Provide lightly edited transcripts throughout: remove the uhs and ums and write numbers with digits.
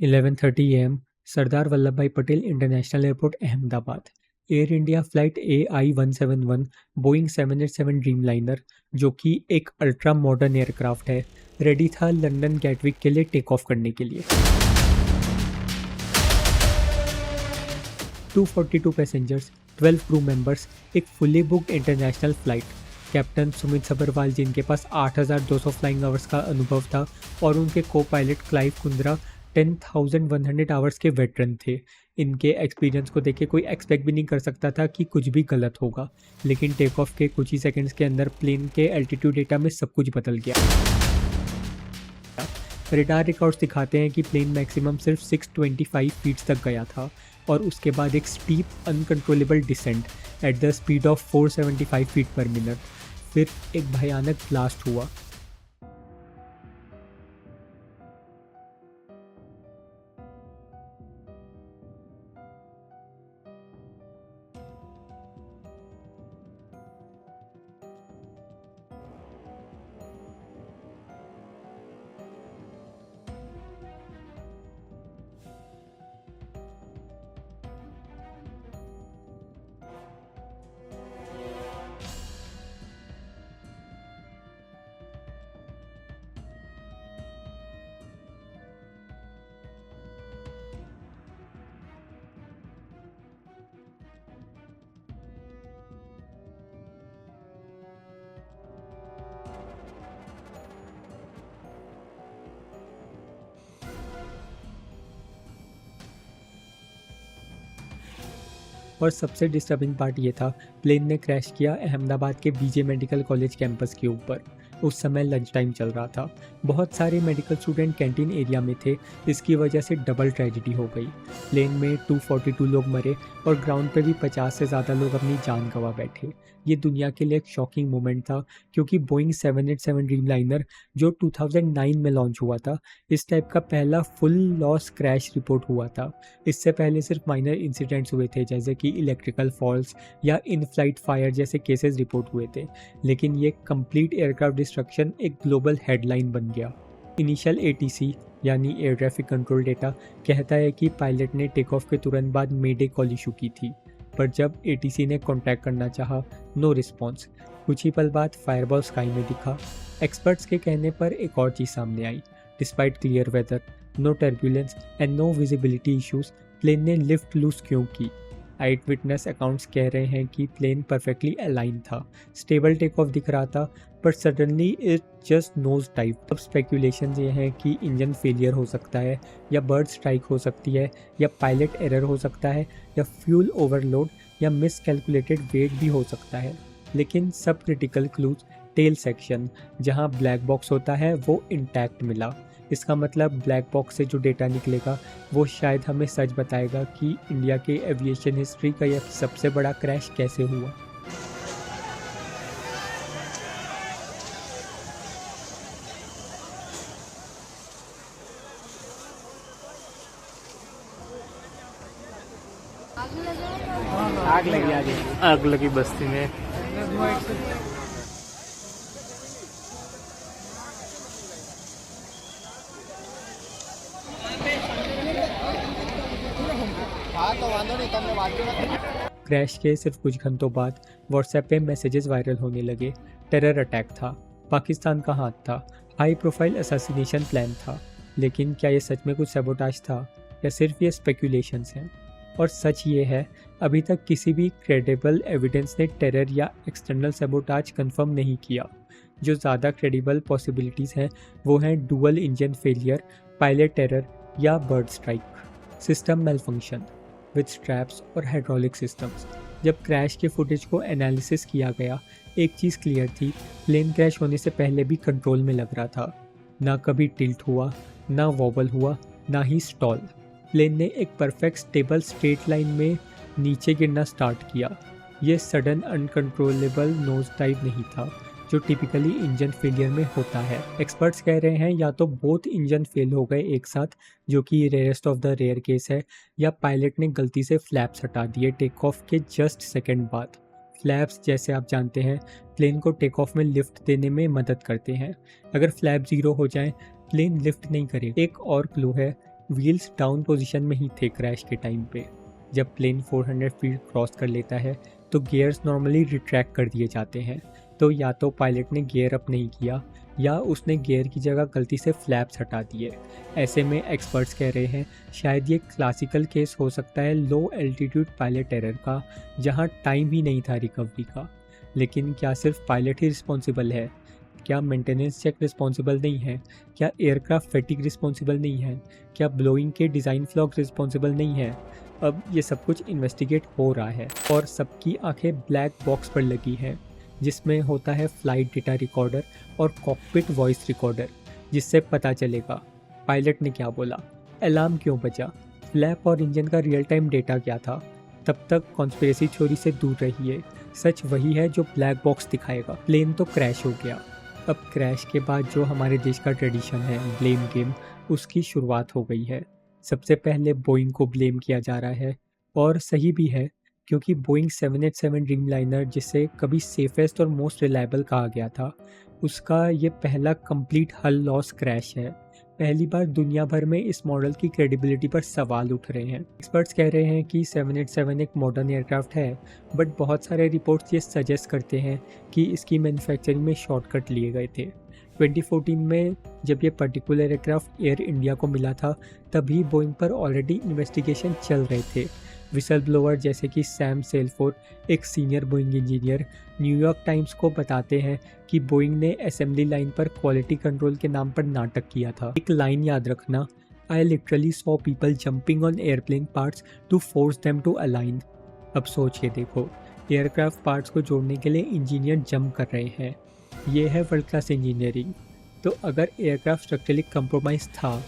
11:30 AM, Sardar Vallabh भाई Patel international airport, Ahmedabad. Air India flight AI-171 Boeing 787 Dreamliner, जो कि एक अल्ट्रा मॉडर्न एयरक्राफ्ट है, रेडी था लंदन गैटविक के लिए टेक ऑफ करने के लिए। 242 पैसेंजर्स, 12 क्रू मेंबर्स, एक fully booked international flight. Captain Sumit Sabharwal, जिनके पास 8,200 फ्लाइंग आवर्स का अनुभव था, और उनके को पायलट क्लाइव कुंद्रा 10,100 आवर्स के वेटरन थे। इनके एक्सपीरियंस को देख के कोई एक्सपेक्ट भी नहीं कर सकता था कि कुछ भी गलत होगा, लेकिन टेक ऑफ के कुछ ही सेकंड्स के अंदर प्लेन के एल्टीट्यूड डेटा में सब कुछ बदल गया। रडार रिकॉर्ड्स दिखाते हैं कि प्लेन मैक्सिमम सिर्फ 625 फीट तक गया था, और उसके बाद एक steep uncontrollable descent at the speed of 475 feet per minute. फिर एक भयानक ब्लास्ट हुआ। और सबसे डिस्टर्बिंग पार्ट ये था, प्लेन ने क्रैश किया अहमदाबाद के बीजे मेडिकल कॉलेज कैंपस के ऊपर। उस समय लंच टाइम चल रहा था। बहुत सारे मेडिकल स्टूडेंट कैंटीन एरिया में थे। इसकी वजह से डबल ट्रेजिडी हो गई। प्लेन में 242 लोग मरे, और ग्राउंड पे भी 50 से ज़्यादा लोग अपनी जान गंवा बैठे। ये दुनिया के लिए एक शॉकिंग मोमेंट था, क्योंकि बोइंग 787 ड्रीमलाइनर, जो 2009 में लॉन्च हुआ था, इस टाइप का पहला फुल लॉस क्रैश रिपोर्ट हुआ था। इससे पहले सिर्फ माइनर इंसिडेंट्स हुए थे, जैसे कि इलेक्ट्रिकल फॉल्स या इन फ्लाइट फायर जैसे केसेस रिपोर्ट हुए थे, लेकिन ये कंप्लीट एयरक्राफ्ट डिस्ट्रक्शन एक ग्लोबल हेडलाइन बन गया। इनिशियल ATC यानी एयर ट्रैफिक कंट्रोल डेटा कहता है कि पायलट ने टेक ऑफ के तुरंत बाद मेडे कॉल इशू की थी, पर जब ATC ने कांटेक्ट करना चाहा, नो रिस्पॉन्स। कुछ ही पल बाद फायरबॉल स्काई में दिखा। एक्सपर्ट्स के कहने पर एक और चीज़ सामने आई। Despite clear weather, no turbulence and no visibility issues, plane ने लिफ्ट लूज क्यों की? आइट विटनेस अकाउंट्स कह रहे हैं कि प्लेन परफेक्टली अलाइन था, स्टेबल टेक ऑफ दिख रहा था, पर suddenly it just nose dived. अब स्पेकुलेशन ये हैं कि इंजन फेलियर हो सकता है, या बर्ड स्ट्राइक हो सकती है, या पायलट एरर हो सकता है, या फ्यूल ओवरलोड, या मिस कैलकुलेटेड वेट भी हो सकता है। लेकिन सब क्रिटिकल क्लूज, टेल सेक्शन जहां ब्लैक बॉक्स होता है, वो इंटैक्ट मिला। इसका मतलब ब्लैक बॉक्स से जो डेटा निकलेगा वो शायद हमें सच बताएगा कि इंडिया के एविएशन हिस्ट्री का यह सबसे बड़ा क्रैश कैसे हुआ। आग लगी बस्ती में। क्रैश के सिर्फ कुछ घंटों बाद व्हाट्सएप पे मैसेजेस वायरल होने लगे। टेरर अटैक था, पाकिस्तान का हाथ था, हाई प्रोफाइल असैसिनेशन प्लान था। लेकिन क्या ये सच में कुछ सैबोटाज था, या सिर्फ ये स्पेकुलेशंस हैं? और सच ये है, अभी तक किसी भी क्रेडिबल एविडेंस ने टेरर या एक्सटर्नल सैबोटाज कंफर्म नहीं किया। जो ज़्यादा क्रेडिबल पॉसिबिलिटीज़ हैं वो हैं dual engine failure, pilot terror, या bird strike. System malfunction with straps और हाइड्रोलिक सिस्टम्स। जब क्रैश के फुटेज को एनालिसिस किया गया, एक चीज़ क्लियर थी, प्लेन क्रैश होने से पहले भी कंट्रोल में लग रहा था। ना कभी टिल्ट हुआ, ना वॉबल हुआ, ना ही स्टॉल। प्लेन ने एक परफेक्ट स्टेबल स्ट्रेट लाइन में नीचे गिरना स्टार्ट किया। ये सडन अनकंट्रोलेबल नोज टाइप नहीं था, जो टिपिकली इंजन फेलियर में होता है। एक्सपर्ट्स कह रहे हैं या तो बोथ इंजन फेल हो गए एक साथ, जो कि rarest of the rare case है, या पायलट ने गलती से फ्लैप्स हटा दिए टेक ऑफ के जस्ट सेकंड बाद। फ्लैप्स, जैसे आप जानते हैं, प्लेन को टेक ऑफ में लिफ्ट देने में मदद करते हैं। अगर फ्लैप ज़ीरो हो जाए, प्लेन लिफ्ट नहीं करे। एक और क्लू है, व्हील्स डाउन पोजीशन में ही थे क्रैश के टाइम पे। जब प्लेन 400 फीट क्रॉस कर लेता है तो गियर्स नॉर्मली रिट्रैक्ट कर दिए जाते हैं, तो या तो पायलट ने गियर अप नहीं किया या उसने गियर की जगह गलती से फ्लैप्स हटा दिए। ऐसे में एक्सपर्ट्स कह रहे हैं शायद ये क्लासिकल केस हो सकता है लो एल्टीट्यूड पायलट एरर का, जहां टाइम ही नहीं था रिकवरी का। लेकिन क्या सिर्फ पायलट ही रिस्पॉन्सिबल है? क्या मेंटेनेंस चेक रिस्पॉन्सिबल नहीं है? क्या एयरक्राफ्ट फैटिग रिस्पॉन्सिबल नहीं है? क्या ब्लोइंग के डिज़ाइन फ्लॉग रिस्पॉन्सिबल नहीं है? अब ये सब कुछ इन्वेस्टिगेट हो रहा है और सबकी आंखें ब्लैक बॉक्स पर लगी हैं, जिसमें होता है फ्लाइट डेटा रिकॉर्डर और कॉकपिट वॉइस रिकॉर्डर, जिससे पता चलेगा पायलट ने क्या बोला, अलार्म क्यों बजा, फ्लैप और इंजन का रियल टाइम डेटा क्या था। तब तक कॉन्स्पिरेसी थ्योरी से दूर रहिए, सच वही है जो ब्लैक बॉक्स दिखाएगा। प्लेन तो क्रैश हो गया, अब क्रैश के बाद जो हमारे देश का ट्रेडिशन है ब्लेम गेम, उसकी शुरुआत हो गई है। सबसे पहले बोइंग को ब्लेम किया जा रहा है और सही भी है, क्योंकि बोइंग 787 ड्रीमलाइनर, जिसे कभी सेफेस्ट और मोस्ट रिलायबल कहा गया था, उसका ये पहला कंप्लीट हल लॉस क्रैश है। पहली बार दुनिया भर में इस मॉडल की क्रेडिबिलिटी पर सवाल उठ रहे हैं। एक्सपर्ट्स कह रहे हैं कि 787 एक मॉडर्न एयरक्राफ्ट है, बट बहुत सारे रिपोर्ट्स ये सजेस्ट करते हैं कि इसकी मैन्युफैक्चरिंग में शॉर्टकट लिए गए थे। 2014 में जब ये पर्टिकुलर एयरक्राफ्ट एयर इंडिया को मिला था, तभी बोइंग पर ऑलरेडी इन्वेस्टिगेशन चल रहे थे। विसल ब्लोअर जैसे कि सैम सेल्फोर्ड, एक senior Boeing engineer, New York times को बताते हैं कि बोइंग ने असेंबली लाइन पर क्वालिटी कंट्रोल के नाम पर नाटक किया था। एक लाइन याद रखना, I literally saw people jumping on airplane parts to force them to align. अब सोच के देखो, एयरक्राफ्ट पार्ट्स को जोड़ने के लिए इंजीनियर जंप कर रहे हैं, ये है वर्ल्ड क्लास इंजीनियरिंग। तो अगर एयरक्राफ्ट स्ट्रक्चरली कंप्रोमाइज था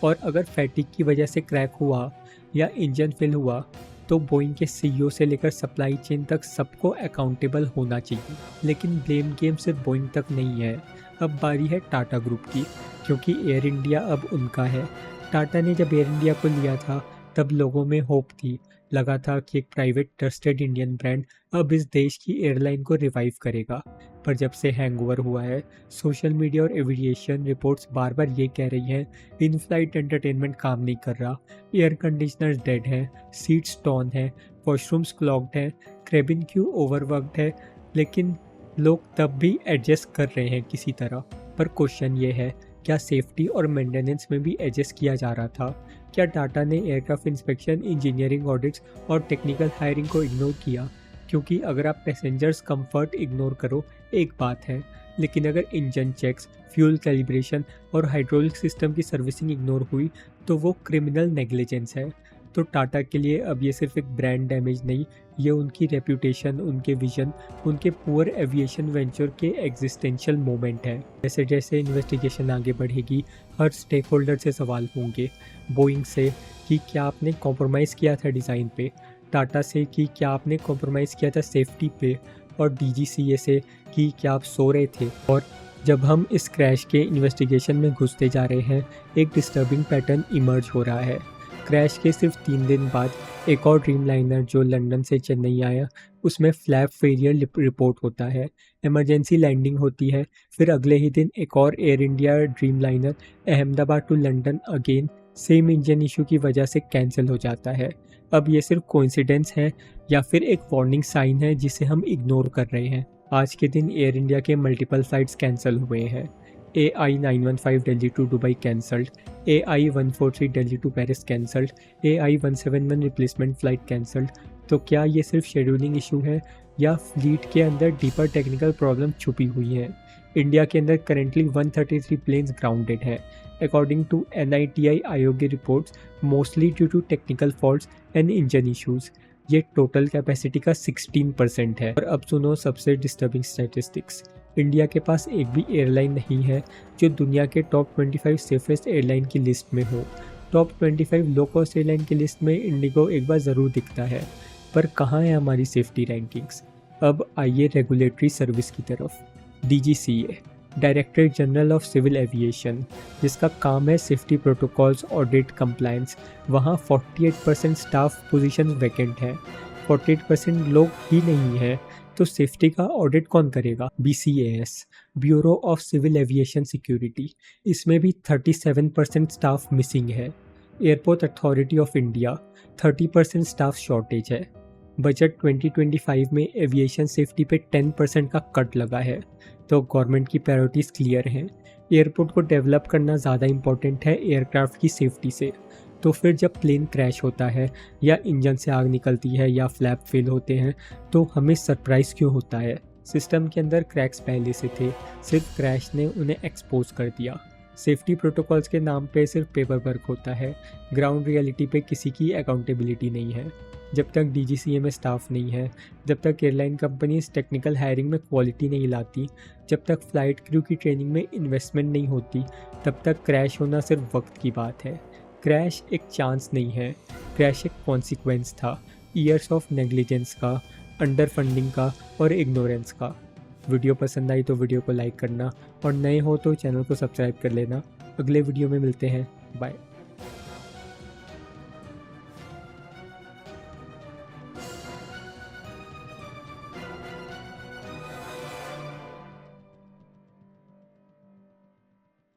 और अगर फैटिग की वजह से क्रैक हुआ या इंजन फेल हुआ, तो बोइंग के सीईओ से लेकर सप्लाई चेन तक सबको अकाउंटेबल होना चाहिए। लेकिन ब्लेम गेम सिर्फ बोइंग तक नहीं है, अब बारी है टाटा ग्रुप की, क्योंकि एयर इंडिया अब उनका है। टाटा ने जब एयर इंडिया को लिया था तब लोगों में होप थी, लगा था कि एक प्राइवेट ट्रस्टेड इंडियन ब्रांड अब इस देश की एयरलाइन को रिवाइव करेगा। पर जब से हैंगओवर हुआ है, सोशल मीडिया और एविएशन रिपोर्ट्स बार बार ये कह रही हैं इन फ्लाइट एंटरटेनमेंट काम नहीं कर रहा, एयर कंडीशनर्स डेड हैं, सीट्स टॉन हैं, वॉशरूम्स क्लॉग्ड हैं, केबिन क्रू ओवरवर्कड है। लेकिन लोग तब भी एडजस्ट कर रहे हैं किसी तरह। पर क्वेश्चन ये है, क्या सेफ्टी और मेंटेनेंस में भी एडजस्ट किया जा रहा था? क्या टाटा ने एयरक्राफ्ट इंस्पेक्शन, इंजीनियरिंग ऑडिट्स और टेक्निकल हायरिंग को इग्नोर किया? क्योंकि अगर आप पैसेंजर्स कंफर्ट इग्नोर करो एक बात है, लेकिन अगर इंजन चेक्स, फ्यूल कैलिब्रेशन और हाइड्रोलिक सिस्टम की सर्विसिंग इग्नोर हुई तो वो क्रिमिनल नेग्लिजेंस है। तो टाटा के लिए अब ये सिर्फ एक ब्रांड डैमेज नहीं, ये उनकी रेप्यूटेशन, उनके विजन, उनके पुअर एविएशन वेंचर के एग्जिस्टेंशियल मोमेंट है। जैसे जैसे इन्वेस्टिगेशन आगे बढ़ेगी, हर स्टेक होल्डर से सवाल होंगे। बोइंग से कि क्या आपने कॉम्प्रोमाइज़ किया था डिज़ाइन पे, टाटा से कि क्या आपने कॉम्प्रोमाइज़ किया था सेफ्टी पे, और डीजीसीए से कि क्या आप सो रहे थे। और जब हम इस क्रैश के इन्वेस्टिगेशन में घुसते जा रहे हैं, एक डिस्टर्बिंग पैटर्न इमर्ज हो रहा है। क्रैश के सिर्फ 3 दिन बाद एक और ड्रीमलाइनर जो लंदन से चेन्नई आया, उसमें फ्लैप फेलियर रिपोर्ट होता है, इमरजेंसी लैंडिंग होती है। फिर अगले ही दिन एक और Air India Dreamliner Ahmedabad to London again same engine issue की वजह से कैंसिल हो जाता है। अब ये सिर्फ कोइंसिडेंस है या फिर एक वार्निंग साइन है जिसे हम इग्नोर कर रहे हैं? आज के दिन एयर इंडिया के मल्टीपल फ्लाइट्स कैंसिल हुए हैं। AI915 Delhi to Dubai cancelled, AI143 Delhi to Paris cancelled, AI171 replacement flight cancelled. तो क्या ये सिर्फ शेड्यूलिंग इशू है या फ्लीट के अंदर डीपर टेक्निकल प्रॉब्लम छुपी हुई है? इंडिया के अंदर करेंटली 133 प्लेन्स ग्राउंडेड है, अकॉर्डिंग टू NITI आयोग की reports, mostly due to technical faults and engine issues. ये टोटल कैपेसिटी का 16% है। और अब सुनो सबसे डिस्टर्बिंग स्टैटिस्टिक्स। इंडिया के पास एक भी एयरलाइन नहीं है जो दुनिया के टॉप 25 सेफेस्ट एयरलाइन की लिस्ट में हो। टॉप 25 लो कॉस्ट एयरलाइन की लिस्ट में इंडिगो एक बार ज़रूर दिखता है, पर कहाँ है हमारी सेफ्टी रैंकिंग्स? अब आइए रेगुलेटरी सर्विस की तरफ। DGCA, directorate general of civil aviation, जिसका काम है सेफ्टी प्रोटोकॉल्स, ऑडिट, कंप्लायंस, वहाँ 48% स्टाफ पोजीशन वैकेंट है। 48% लोग ही नहीं है तो सेफ्टी का ऑडिट कौन करेगा? BCAS, bureau of civil aviation security, इसमें भी 37% स्टाफ मिसिंग है। Airport authority of India 30% staff shortage है। बजट 2025 में एविएशन सेफ्टी पे 10% का कट लगा है। तो गवर्नमेंट की प्रायोरिटीज़ क्लियर हैं। एयरपोर्ट को डेवलप करना ज़्यादा इम्पोर्टेंट है एयरक्राफ्ट की सेफ्टी से। तो फिर जब प्लेन क्रैश होता है या इंजन से आग निकलती है या फ्लैप फेल होते हैं तो हमें सरप्राइज़ क्यों होता है? सिस्टम के अंदर क्रैक्स पहले से थे, सिर्फ क्रैश ने उन्हें एक्सपोज कर दिया। सेफ्टी प्रोटोकॉल्स के नाम पे सिर्फ पेपर वर्क होता है, ग्राउंड रियलिटी पे किसी की अकाउंटेबिलिटी नहीं है। जब तक डीजीसीए में स्टाफ नहीं है, जब तक एयरलाइन कंपनीज टेक्निकल हायरिंग में क्वालिटी नहीं लाती, जब तक फ्लाइट क्रू की ट्रेनिंग में इन्वेस्टमेंट नहीं होती, तब तक क्रैश होना सिर्फ वक्त की बात है। क्रैश एक चांस नहीं है, क्रैश एक कॉन्सिक्वेंस था, ईयर्स ऑफ नेग्लिजेंस का, अंडर फंडिंग का और इग्नोरेंस का। वीडियो पसंद आई तो वीडियो को लाइक करना और नए हो तो चैनल को सब्सक्राइब कर लेना। अगले वीडियो में मिलते हैं, बाय।